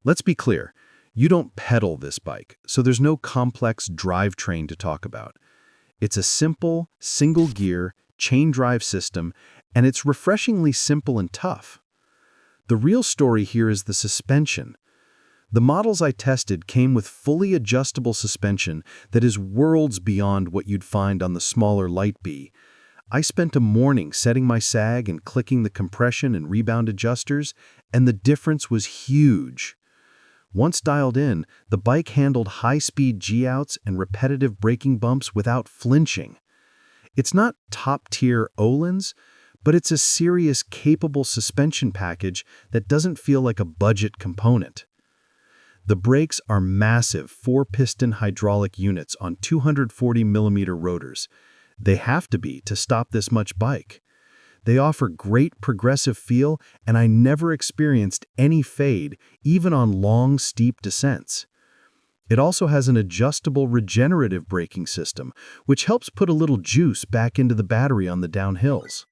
Let's be clear, you don't pedal this bike, so there's no complex drivetrain to talk about. It's a simple, single-gear, chain drive system, and it's refreshingly simple and tough. The real story here is the suspension. The models I tested came with fully adjustable suspension that is worlds beyond what you'd find on the smaller Light Bee. I spent a morning setting my sag and clicking the compression and rebound adjusters, and the difference was huge. Once dialed in, the bike handled high-speed G-outs and repetitive braking bumps without flinching. It's not top-tier Öhlins, but it's a serious, capable suspension package that doesn't feel like a budget component. The brakes are massive four-piston hydraulic units on 240mm rotors. They have to be to stop this much bike. They offer great progressive feel, and I never experienced any fade, even on long, steep descents. It also has an adjustable regenerative braking system, which helps put a little juice back into the battery on the downhills.